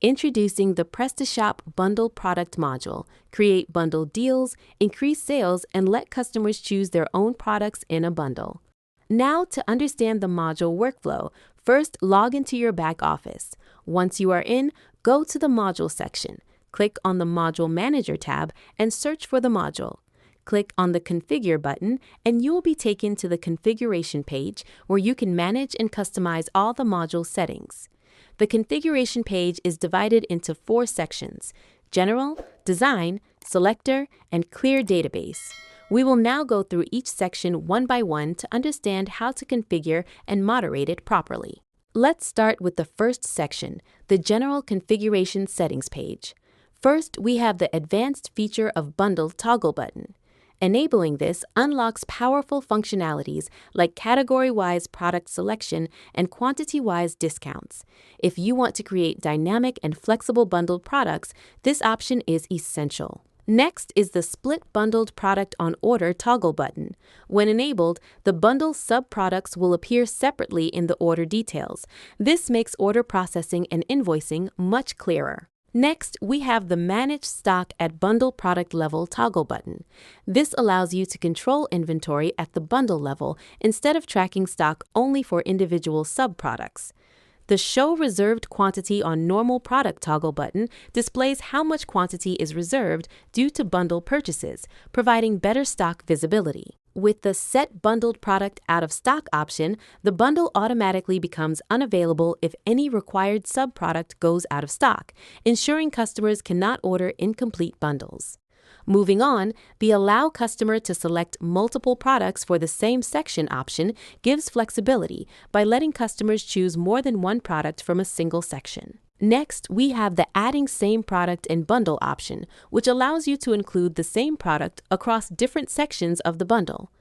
Introducing the Prestashop Bundle Product module. Create bundle deals, increase sales, and let customers choose their own products in a bundle. Now, to understand the module workflow, first log into your back office. Once you are in, go to the Module section. Click on the Module Manager tab and search for the module. Click on the Configure button and you will be taken to the configuration page where you can manage and customize all the module settings. The configuration page is divided into 4 sections: General, Design, Selector, and Clear Database. We will now go through each section one by one to understand how to configure and moderate it properly. Let's start with the first section, the General Configuration Settings page. First, we have the Advanced Feature of Bundle toggle button. Enabling this unlocks powerful functionalities like category-wise product selection and quantity-wise discounts. If you want to create dynamic and flexible bundled products, this option is essential. Next is the Split Bundled Product on Order toggle button. When enabled, the bundle sub-products will appear separately in the order details. This makes order processing and invoicing much clearer. Next, we have the Manage Stock at Bundle Product Level toggle button. This allows you to control inventory at the bundle level instead of tracking stock only for individual sub-products. The Show Reserved Quantity on Normal Product toggle button displays how much quantity is reserved due to bundle purchases, providing better stock visibility. With the Set Bundled Product Out of Stock option, the bundle automatically becomes unavailable if any required sub-product goes out of stock, ensuring customers cannot order incomplete bundles. Moving on, the Allow Customer to Select Multiple Products for the Same Section option gives flexibility by letting customers choose more than one product from a single section. Next, we have the Adding Same Product and Bundle option, which allows you to include the same product across different sections of the bundle.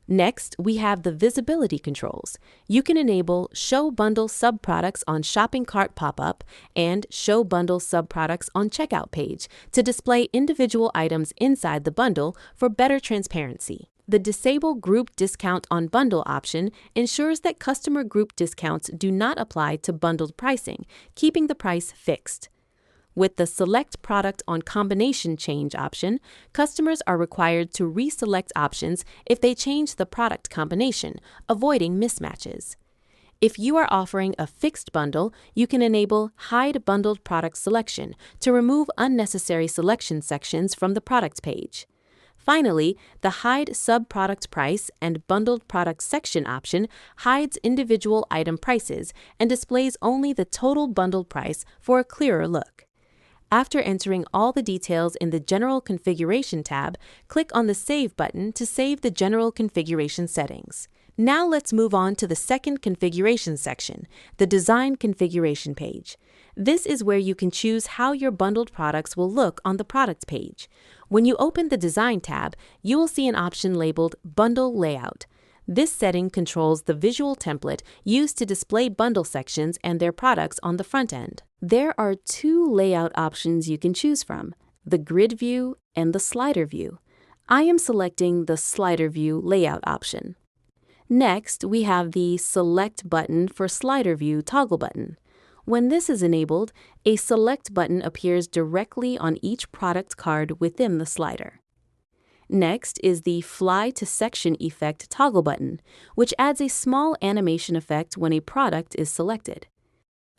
Next, we have the visibility controls. You can enable Show Bundle Subproducts on Shopping Cart pop-up and Show Bundle Subproducts on Checkout page to display individual items inside the bundle for better transparency. The Disable Group Discount on Bundle option ensures that customer group discounts do not apply to bundled pricing, keeping the price fixed. With the Select Product on Combination Change option, customers are required to reselect options if they change the product combination, avoiding mismatches. If you are offering a fixed bundle, you can enable Hide Bundled Product Selection to remove unnecessary selection sections from the product page. Finally, the Hide Sub-Product Price and Bundled Product Section option hides individual item prices and displays only the total bundled price for a clearer look. After entering all the details in the General Configuration tab, click on the Save button to save the general configuration settings. Now let's move on to the second configuration section, the Design Configuration page. This is where you can choose how your bundled products will look on the product page. When you open the Design tab, you will see an option labeled Bundle Layout. This setting controls the visual template used to display bundle sections and their products on the front end. There are 2 layout options you can choose from, the Grid View and the Slider View. I am selecting the Slider View layout option. Next, we have the Select button for Slider View toggle button. When this is enabled, a Select button appears directly on each product card within the slider. Next is the Fly to Section Effect toggle button, which adds a small animation effect when a product is selected.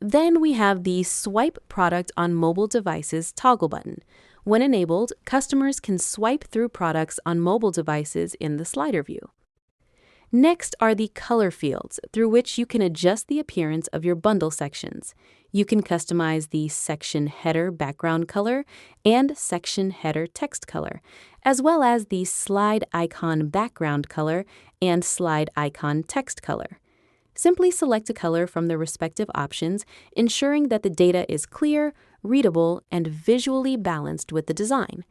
Then we have the Swipe Product on Mobile Devices toggle button. When enabled, customers can swipe through products on mobile devices in the slider view. Next are the color fields, through which you can adjust the appearance of your bundle sections. You can customize the section header background color and section header text color, as well as the slide icon background color and slide icon text color. Simply select a color from the respective options, ensuring that the data is clear, readable, and visually balanced with the design.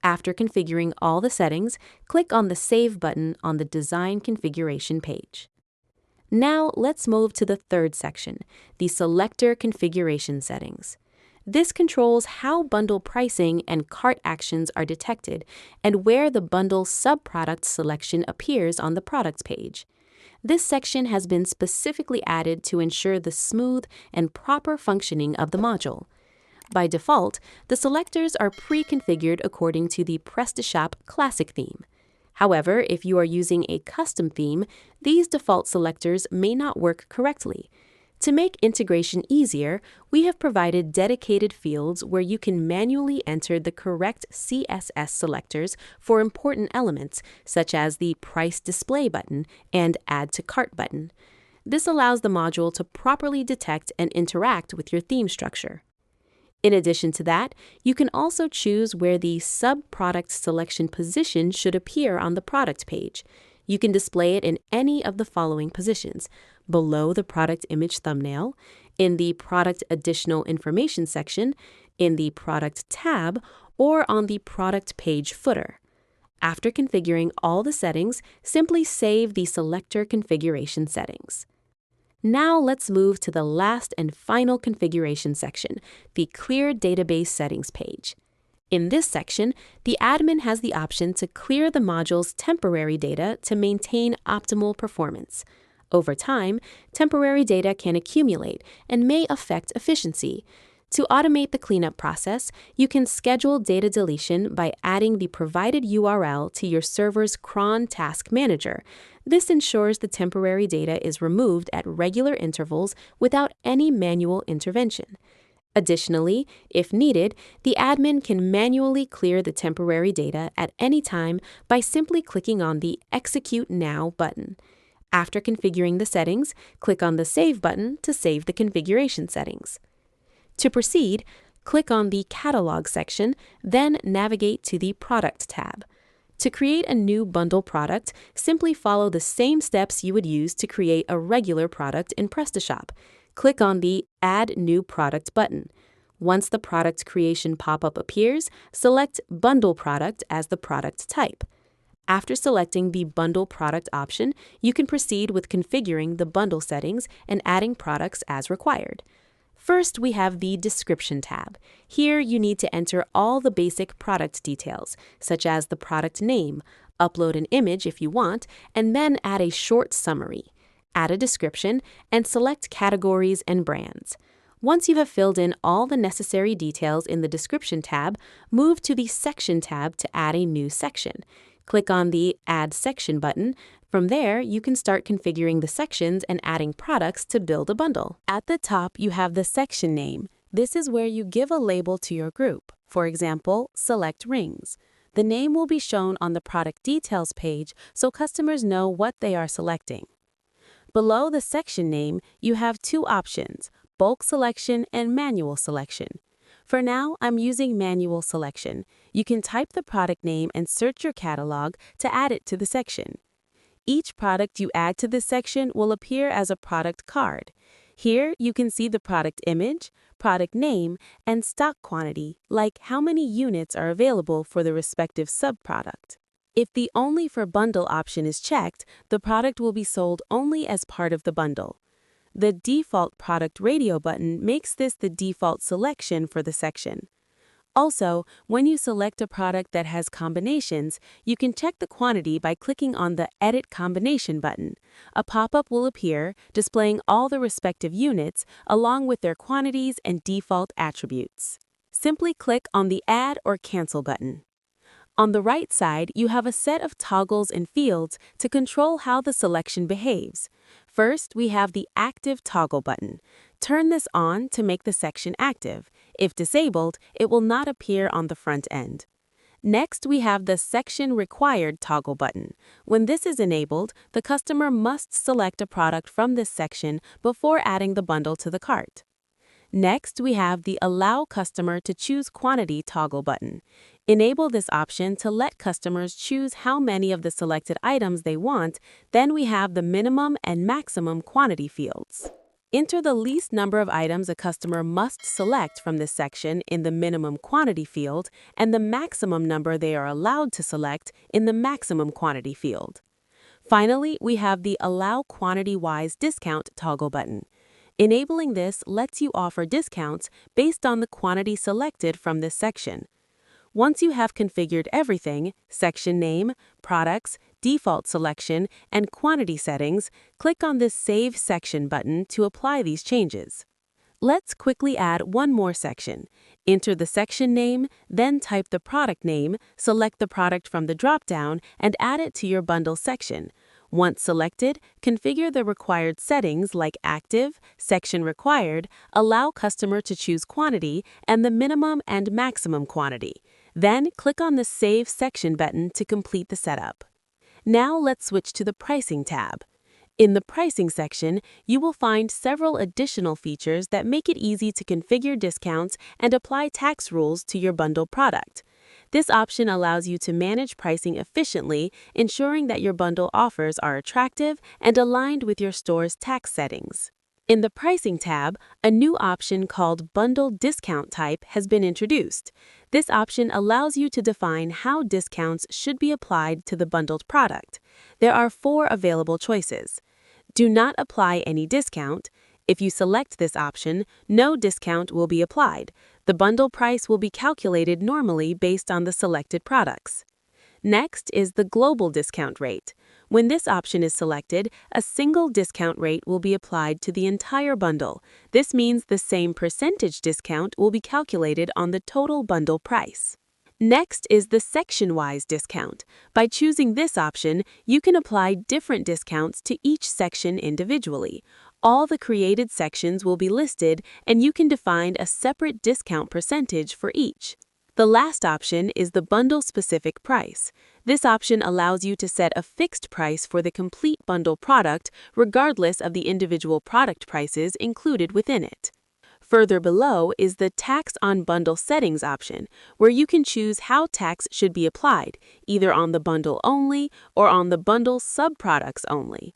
After configuring all the settings, click on the Save button on the Design Configuration page. Now let's move to the third section, the Selector Configuration settings. This controls how bundle pricing and cart actions are detected and where the bundle subproduct selection appears on the products page. This section has been specifically added to ensure the smooth and proper functioning of the module. By default, the selectors are pre-configured according to the Prestashop Classic theme. However, if you are using a custom theme, these default selectors may not work correctly. To make integration easier, we have provided dedicated fields where you can manually enter the correct CSS selectors for important elements, such as the Price Display button and Add to Cart button. This allows the module to properly detect and interact with your theme structure. In addition to that, you can also choose where the sub-product selection position should appear on the product page. You can display it in any of the following positions: below the product image thumbnail, in the product additional information section, in the product tab, or on the product page footer. After configuring all the settings, simply save the selector configuration settings. Now let's move to the last and final configuration section, the Clear Database Settings page. In this section, the admin has the option to clear the module's temporary data to maintain optimal performance. Over time, temporary data can accumulate and may affect efficiency. To automate the cleanup process, you can schedule data deletion by adding the provided URL to your server's cron task manager. This ensures the temporary data is removed at regular intervals without any manual intervention. Additionally, if needed, the admin can manually clear the temporary data at any time by simply clicking on the Execute Now button. After configuring the settings, click on the Save button to save the configuration settings. To proceed, click on the Catalog section, then navigate to the Product tab. To create a new bundle product, simply follow the same steps you would use to create a regular product in Prestashop. Click on the Add New Product button. Once the product creation pop-up appears, select Bundle Product as the product type. After selecting the Bundle Product option, you can proceed with configuring the bundle settings and adding products as required. First, we have the Description tab. Here, you need to enter all the basic product details, such as the product name, upload an image if you want, and then add a short summary. Add a description, and select categories and brands. Once you have filled in all the necessary details in the Description tab, move to the Section tab to add a new section. Click on the Add Section button. From there, you can start configuring the sections and adding products to build a bundle. At the top, you have the section name. This is where you give a label to your group. For example, select rings. The name will be shown on the product details page so customers know what they are selecting. Below the section name, you have two options: bulk selection and manual selection. For now, I'm using manual selection. You can type the product name and search your catalog to add it to the section. Each product you add to this section will appear as a product card. Here, you can see the product image, product name, and stock quantity, like how many units are available for the respective subproduct. If the Only for Bundle option is checked, the product will be sold only as part of the bundle. The Default Product Radio button makes this the default selection for the section. Also, when you select a product that has combinations, you can check the quantity by clicking on the Edit Combination button. A pop-up will appear displaying all the respective units along with their quantities and default attributes. Simply click on the Add or Cancel button. On the right side, you have a set of toggles and fields to control how the selection behaves. First, we have the Active Toggle button. Turn this on to make the section active. If disabled, it will not appear on the front end. Next, we have the Section Required toggle button. When this is enabled, the customer must select a product from this section before adding the bundle to the cart. Next, we have the Allow Customer to Choose Quantity toggle button. Enable this option to let customers choose how many of the selected items they want. Then we have the Minimum and Maximum Quantity fields. Enter the least number of items a customer must select from this section in the Minimum Quantity field and the maximum number they are allowed to select in the Maximum Quantity field. Finally, we have the Allow Quantity-Wise Discount toggle button. Enabling this lets you offer discounts based on the quantity selected from this section. Once you have configured everything, section name, products, default selection, and quantity settings, click on this Save Section button to apply these changes. Let's quickly add one more section. Enter the section name, then type the product name, select the product from the drop-down, and add it to your bundle section. Once selected, configure the required settings like active, section required, allow customer to choose quantity, and the minimum and maximum quantity. Then click on the Save Section button to complete the setup. Now let's switch to the Pricing tab. In the Pricing section, you will find several additional features that make it easy to configure discounts and apply tax rules to your bundle product. This option allows you to manage pricing efficiently, ensuring that your bundle offers are attractive and aligned with your store's tax settings. In the Pricing tab, a new option called Bundle Discount Type has been introduced. This option allows you to define how discounts should be applied to the bundled product. There are 4 available choices. Do not apply any discount. If you select this option, no discount will be applied. The bundle price will be calculated normally based on the selected products. Next is the global discount rate. When this option is selected, a single discount rate will be applied to the entire bundle. This means the same percentage discount will be calculated on the total bundle price. Next is the section-wise discount. By choosing this option, you can apply different discounts to each section individually. All the created sections will be listed, and you can define a separate discount percentage for each. The last option is the bundle-specific price. This option allows you to set a fixed price for the complete bundle product, regardless of the individual product prices included within it. Further below is the Tax on Bundle Settings option, where you can choose how tax should be applied, either on the bundle only or on the bundle subproducts only.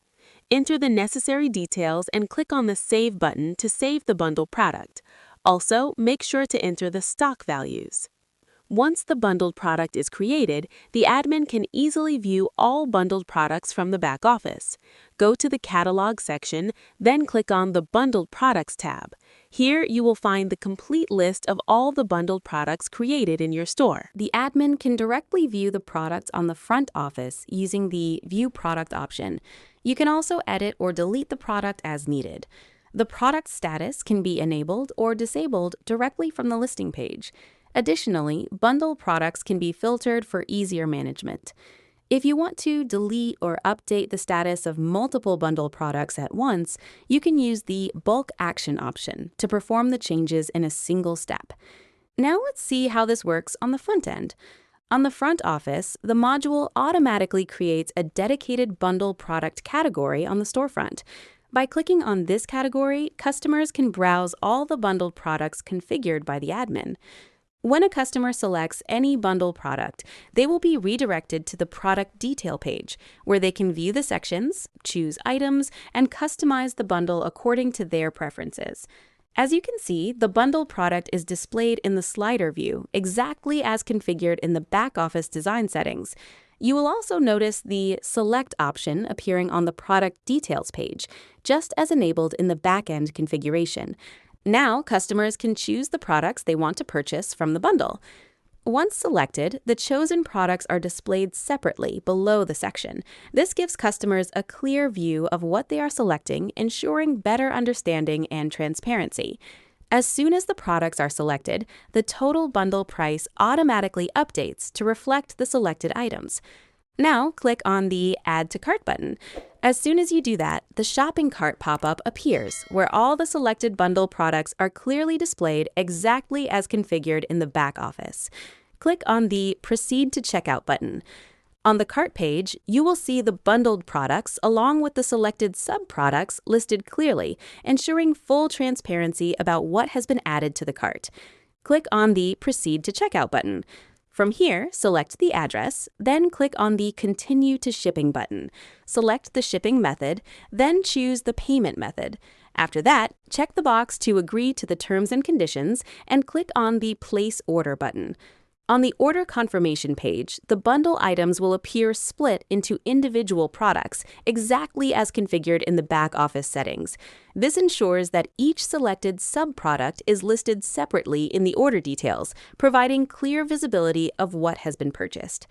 Enter the necessary details and click on the Save button to save the bundle product. Also, make sure to enter the stock values. Once the bundled product is created, the admin can easily view all bundled products from the back office. Go to the Catalog section, then click on the Bundled Products tab. Here, you will find the complete list of all the bundled products created in your store. The admin can directly view the products on the front office using the View Product option. You can also edit or delete the product as needed. The product status can be enabled or disabled directly from the listing page. Additionally, bundle products can be filtered for easier management. If you want to delete or update the status of multiple bundle products at once, you can use the Bulk Action option to perform the changes in a single step. Now let's see how this works on the front end. On the front office, the module automatically creates a dedicated bundle product category on the storefront. By clicking on this category, customers can browse all the bundled products configured by the admin. When a customer selects any bundle product, they will be redirected to the product detail page, where they can view the sections, choose items, and customize the bundle according to their preferences. As you can see, the bundle product is displayed in the slider view, exactly as configured in the back office design settings. You will also notice the Select option appearing on the product details page, just as enabled in the back-end configuration. Now, customers can choose the products they want to purchase from the bundle. Once selected, the chosen products are displayed separately below the section. This gives customers a clear view of what they are selecting, ensuring better understanding and transparency. As soon as the products are selected, the total bundle price automatically updates to reflect the selected items. Now, click on the Add to Cart button. As soon as you do that, the shopping cart pop-up appears, where all the selected bundle products are clearly displayed exactly as configured in the back office. Click on the Proceed to Checkout button. On the cart page, you will see the bundled products along with the selected sub-products listed clearly, ensuring full transparency about what has been added to the cart. Click on the Proceed to Checkout button. From here, select the address, then click on the Continue to Shipping button. Select the shipping method, then choose the payment method. After that, check the box to agree to the terms and conditions and click on the Place Order button. On the order confirmation page, the bundle items will appear split into individual products, exactly as configured in the back office settings. This ensures that each selected sub-product is listed separately in the order details, providing clear visibility of what has been purchased.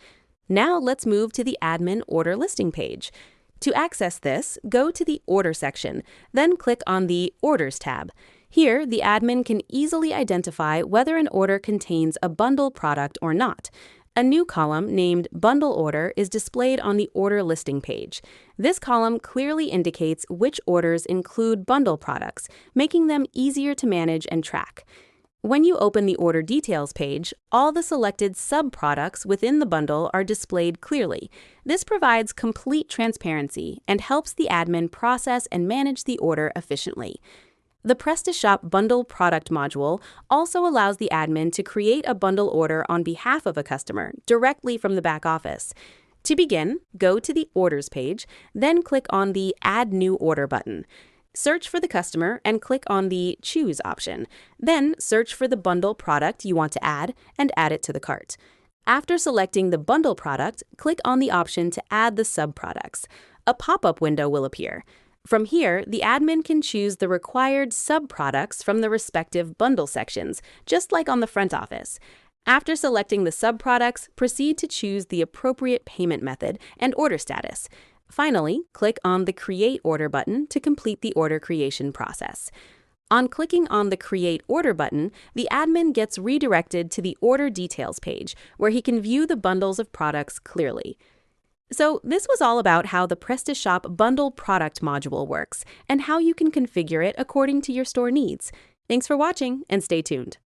Now let's move to the admin order listing page. To access this, go to the Order section, then click on the Orders tab. Here, the admin can easily identify whether an order contains a bundle product or not. A new column named Bundle Order is displayed on the order listing page. This column clearly indicates which orders include bundle products, making them easier to manage and track. When you open the order details page, all the selected sub-products within the bundle are displayed clearly. This provides complete transparency and helps the admin process and manage the order efficiently. The Prestashop Bundle Product module also allows the admin to create a bundle order on behalf of a customer directly from the back office. To begin, go to the Orders page, then click on the Add New Order button. Search for the customer and click on the Choose option. Then search for the bundle product you want to add and add it to the cart. After selecting the bundle product, click on the option to add the sub-products. A pop-up window will appear. From here, the admin can choose the required sub-products from the respective bundle sections, just like on the front office. After selecting the sub-products, proceed to choose the appropriate payment method and order status. Finally, click on the Create Order button to complete the order creation process. On clicking on the Create Order button, the admin gets redirected to the Order Details page, where he can view the bundles of products clearly. So this was all about how the Prestashop Bundle Product module works and how you can configure it according to your store needs. Thanks for watching and stay tuned.